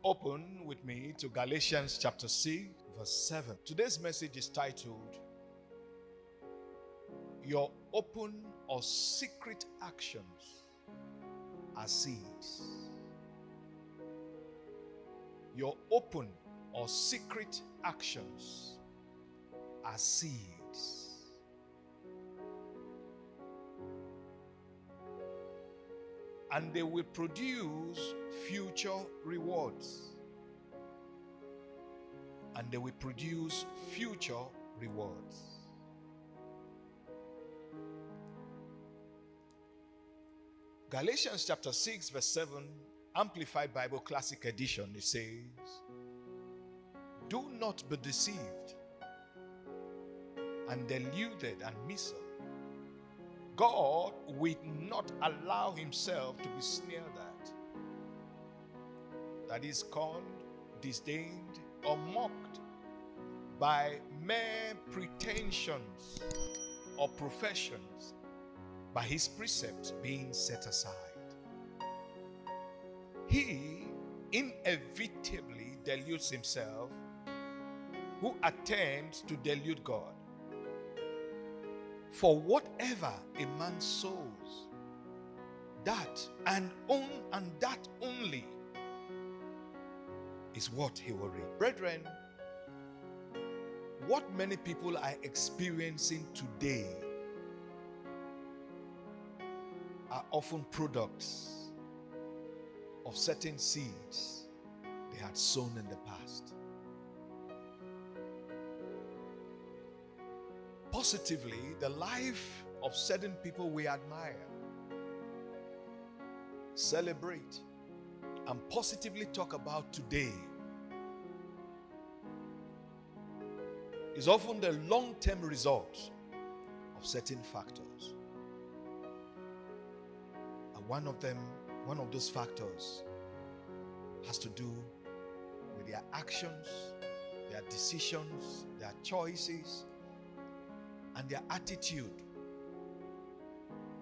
open with me to Galatians chapter 6, verse 7. Today's message is titled, Your Open or Secret Actions Are Seeds. Your open or secret actions are seeds. And they will produce future rewards. And they will produce future rewards. Galatians chapter 6 verse 7, Amplified Bible Classic Edition, it says, do not be deceived and deluded and misled. God will not allow himself to be sneered at, that is scorned, disdained, or mocked by mere pretensions or professions, by his precepts being set aside. He inevitably deludes himself who attempts to delude God. For whatever a man sows, that and that only is what he will reap. Brethren, what many people are experiencing today are often products of certain seeds they had sown in the past. Positively, the life of certain people we admire, celebrate, and positively talk about today is often the long-term result of certain factors. And one of those factors has to do with their actions, their decisions, their choices, and their attitude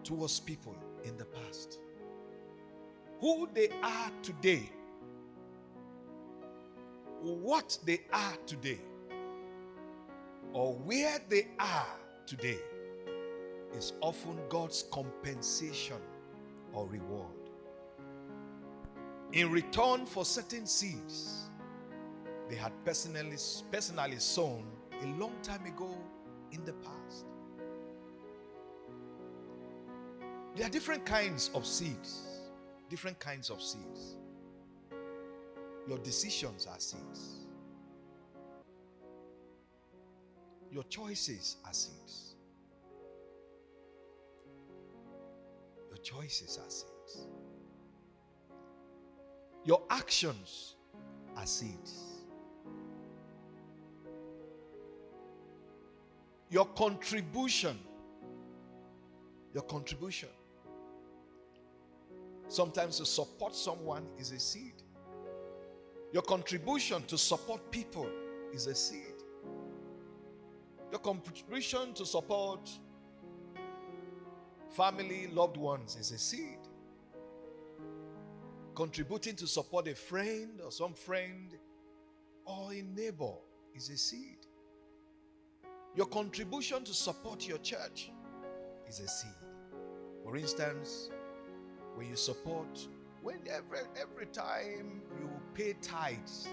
towards people in the past. Who they are today, what they are today, or where they are today is often God's compensation or reward in return for certain seeds they had personally sown a long time ago in the past. There are different kinds of seeds. Different kinds of seeds. Your decisions are seeds. Your choices are seeds. Your choices are seeds. Your actions are seeds. Your contribution. Sometimes to support someone is a seed. Your contribution to support people is a seed. Your contribution to support family, loved ones is a seed. Contributing to support a friend or some friend or a neighbor is a seed. Your contribution to support your church is a seed. For instance, when you support, every time you pay tithes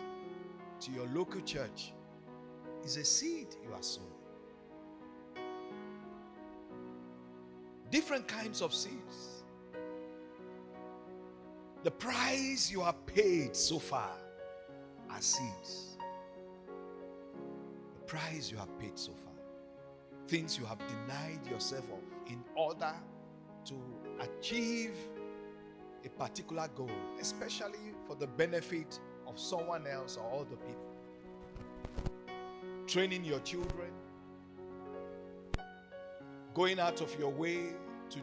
to your local church, is a seed you are sowing. Different kinds of seeds. The price you have paid so far are seeds. The price you have paid so far. Things you have denied yourself of in order to achieve a particular goal, especially for the benefit of someone else or other people. Training your children, going out of your way to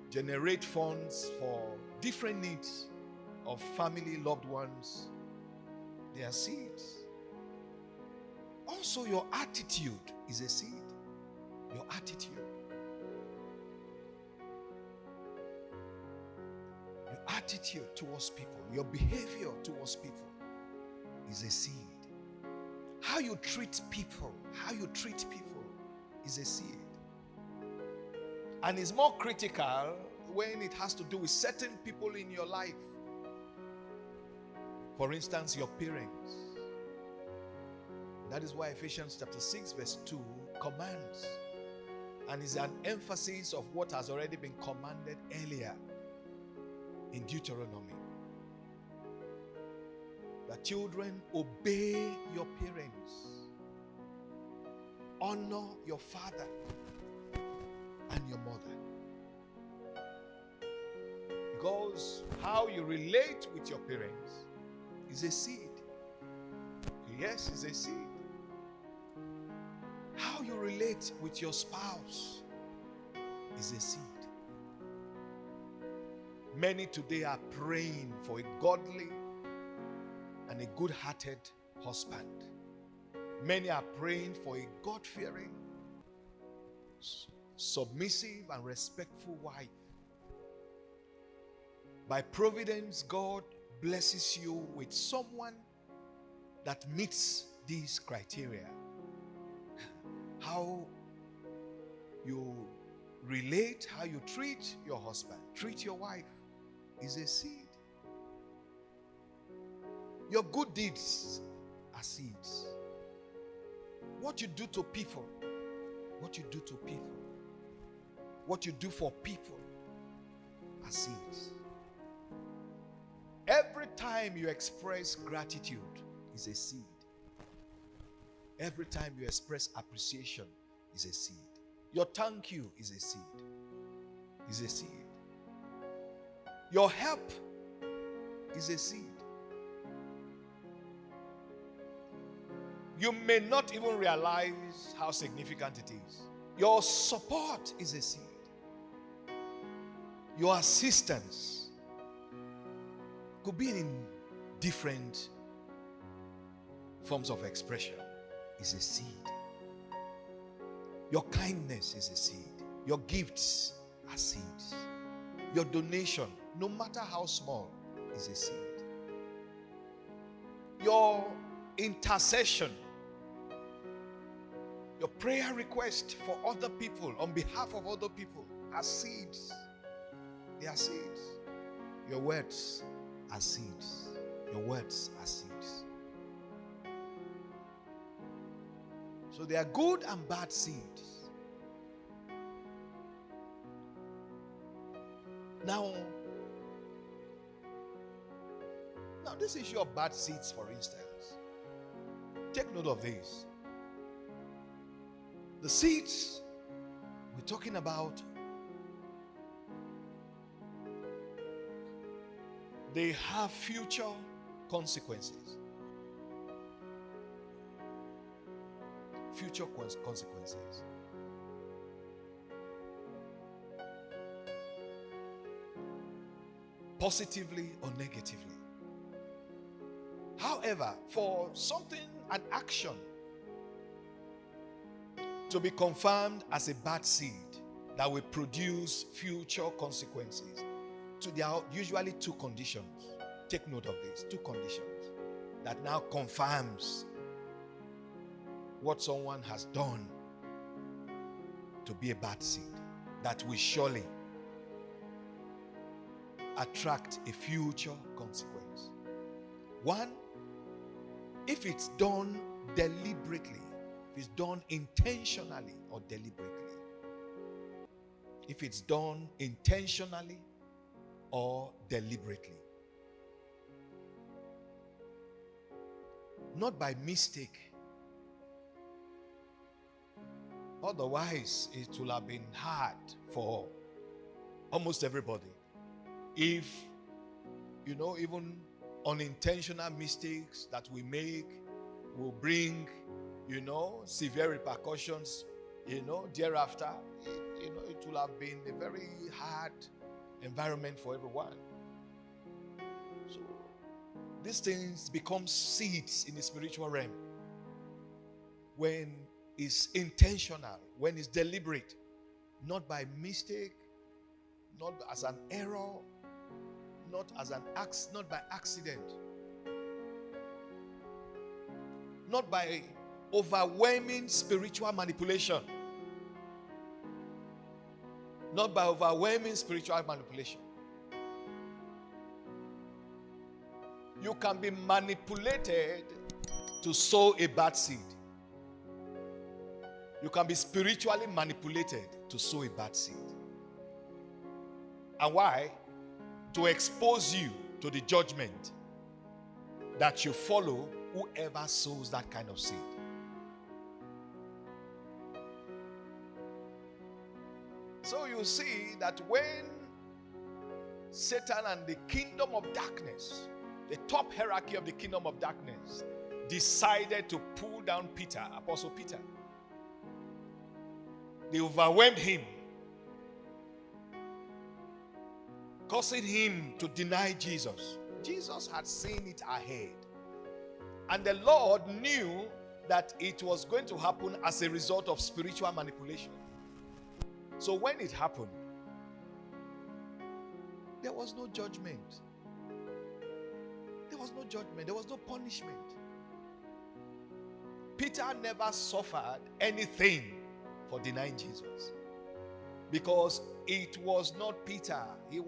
generate funds for different needs of family, loved ones. They are seeds. Also, your attitude is a seed. Your attitude. Your attitude towards people, your behavior towards people is a seed. How you treat people is a seed. And it's more critical when it has to do with certain people in your life. For instance, your parents. That is why Ephesians chapter 6 verse 2 commands, and is an emphasis of what has already been commanded earlier in Deuteronomy. That children, obey your parents. Honor your father and your mother. Because how you relate with your parents is a seed. Yes, it's a seed. How you relate with your spouse is a seed. Many today are praying for a godly and a good-hearted husband. Many are praying for a God-fearing, submissive and respectful wife. By providence, God blesses you with someone that meets these criteria. How you relate, how you treat your husband, treat your wife is a seed. Your good deeds are seeds. What you do to people, what you do for people are seeds. Every time you express gratitude is a seed. Every time you express appreciation is a seed. Your thank you is a seed. Is a seed. Your help is a seed. You may not even realize how significant it is. Your support is a seed. Your assistance could be in different forms of expression. Is a seed. Your kindness is a seed. Your gifts are seeds. Your donation, no matter how small, is a seed. Your intercession, your prayer request for other people, on behalf of other people, are seeds. They are seeds. Your words are seeds. Your words are seeds. So they are good and bad seeds. Now this issue of bad seeds, for instance, take note of this. The seeds we're talking about, they have future consequences. Future consequences. Positively or negatively. However, for something, an action, to be confirmed as a bad seed that will produce future consequences, there are usually two conditions. Take note of this. Two conditions that now confirms what someone has done to be a bad seed, that will surely attract a future consequence. One, if it's done deliberately, if it's done intentionally or deliberately. If it's done intentionally or deliberately. Not by mistake. Otherwise, it will have been hard for almost everybody. If, even unintentional mistakes that we make will bring, severe repercussions, thereafter, it will have been a very hard environment for everyone. So, these things become seeds in the spiritual realm when it's intentional, when it's deliberate, not by mistake, not as an error, not by accident, not by overwhelming spiritual manipulation, not by overwhelming spiritual manipulation. You can be manipulated to sow a bad seed. You can be spiritually manipulated to sow a bad seed. And why? To expose you to the judgment that you follow whoever sows that kind of seed. So you see that when Satan and the kingdom of darkness, the top hierarchy of the kingdom of darkness, decided to pull down Peter, Apostle Peter, they overwhelmed him, causing him to deny Jesus. Jesus had seen it ahead. And the Lord knew that it was going to happen as a result of spiritual manipulation. So when it happened, there was no judgment. There was no judgment. There was no punishment. Peter never suffered anything for denying Jesus, because it was not Peter. He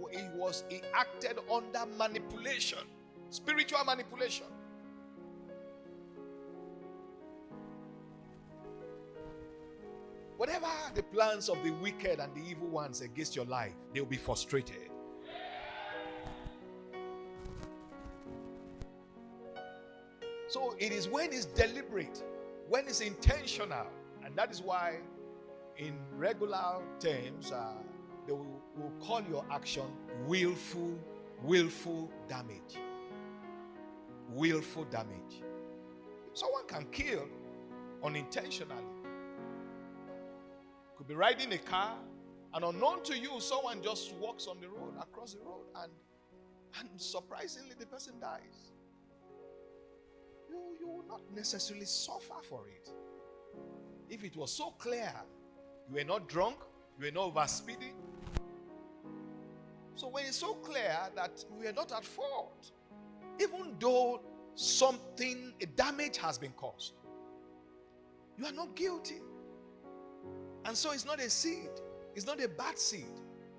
acted under manipulation, spiritual manipulation. Whatever the plans of the wicked and the evil ones against your life, they will be frustrated. So it is when it's deliberate, when it's intentional, and that is why in regular terms, they will call your action willful damage. Willful damage. Someone can kill unintentionally. Could be riding a car, and unknown to you, someone just walks on the road, across the road, and surprisingly the person dies. You will not necessarily suffer for it. If it was so clear, you were not drunk, you were not over speeding. So when it's so clear that we are not at fault, even though a damage has been caused, you are not guilty. And so it's not a seed, it's not a bad seed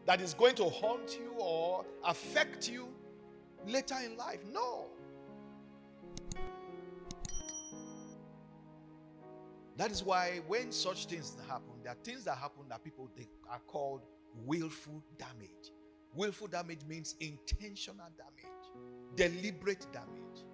that is going to haunt you or affect you later in life. No. That is why when such things happen, there are things that happen that they are called willful damage. Willful damage means intentional damage, deliberate damage.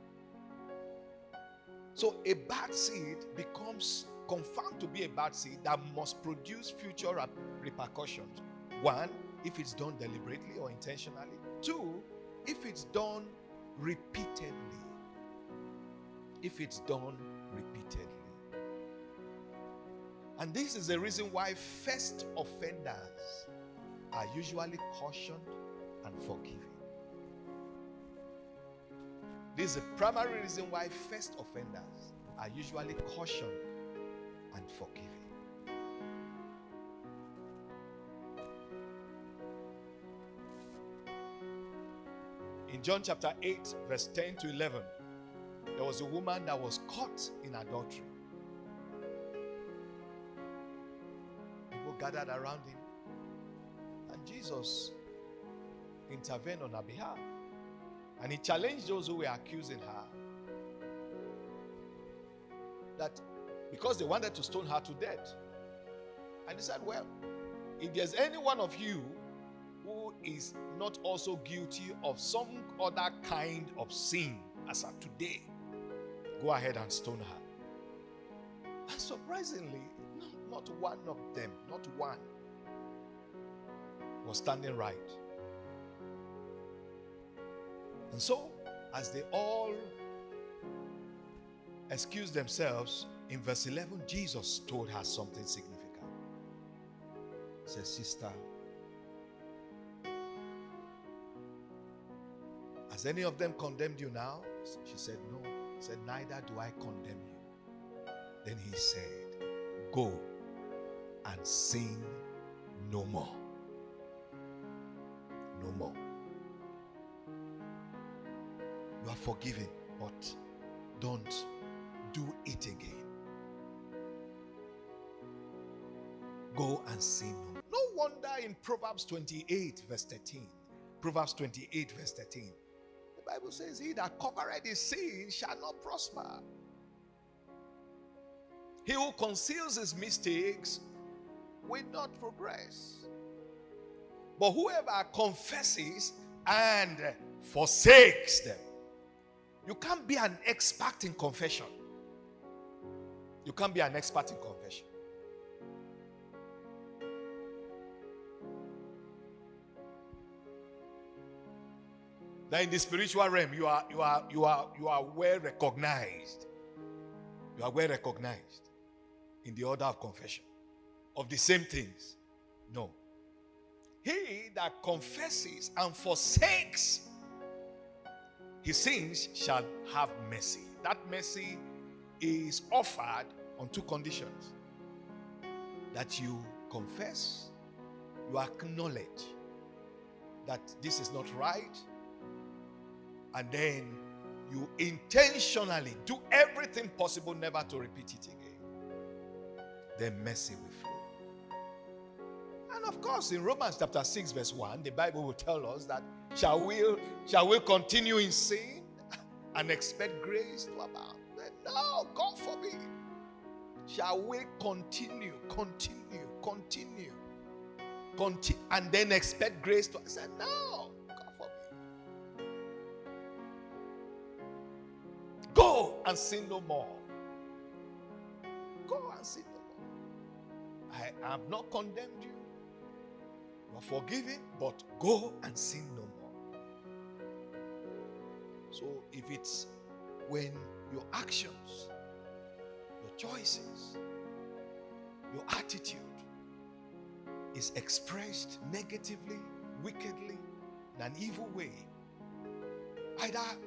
So a bad seed becomes confirmed to be a bad seed that must produce future repercussions. One, if it's done deliberately or intentionally. Two, if it's done repeatedly. If it's done repeatedly. And this is the reason why first offenders are usually cautioned and forgiven. This is the primary reason why first offenders are usually cautioned and forgiven. In John chapter 8, verse 10 to 11, there was a woman that was caught in adultery. People gathered around him, and Jesus intervened on her behalf. And he challenged those who were accusing her that because they wanted to stone her to death. And he said, well, if there's any one of you who is not also guilty of some other kind of sin as of today, go ahead and stone her. And surprisingly, not one of them, not one, was standing right. And so, as they all excused themselves, in verse 11, Jesus told her something significant. He said, sister, has any of them condemned you now? She said, no. He said, neither do I condemn you. Then he said, go and sin no more. No more. You are forgiven, but don't do it again. Go and sin no more. No wonder in Proverbs 28 verse 13. Proverbs 28 verse 13. The Bible says, he that covereth his sin shall not prosper. He who conceals his mistakes will not progress. But whoever confesses and forsakes them. You can't be an expert in confession. You can't be an expert in confession. That in the spiritual realm, you are well recognized. You are well recognized in the order of confession of the same things. No. He that confesses and forsakes his sins shall have mercy. That mercy is offered on two conditions: that you confess, you acknowledge that this is not right, and then you intentionally do everything possible never to repeat it again. Then mercy will flow. And of course, in Romans chapter 6 verse 1, the Bible will tell us that shall we continue in sin and expect grace to abound? No, God forbid. Shall we continue, and then expect grace to? I said, no, God forbid. Go and sin no more. Go and sin no more. I have not condemned you. You are forgiven, but go and sin no more. So if it's when your actions, your choices, your attitude is expressed negatively, wickedly, in an evil way, either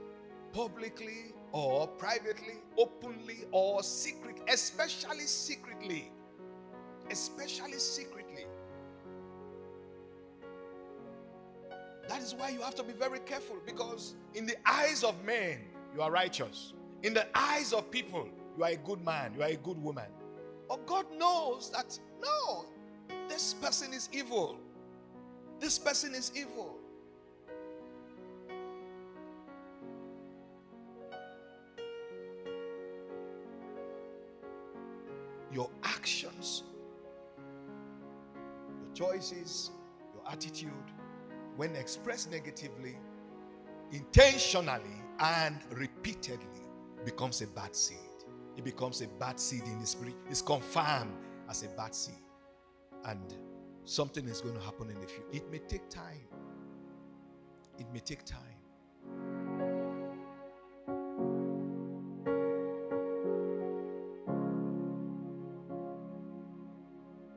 publicly or privately, openly or secretly, especially secretly. That is why you have to be very careful, because in the eyes of men, you are righteous. In the eyes of people, you are a good man, you are a good woman. But God knows that, no, this person is evil. This person is evil. Your actions, your choices, your attitude, when expressed negatively, intentionally and repeatedly, becomes a bad seed. It becomes a bad seed in the spirit. It's confirmed as a bad seed. And something is going to happen in the future. It may take time. It may take time.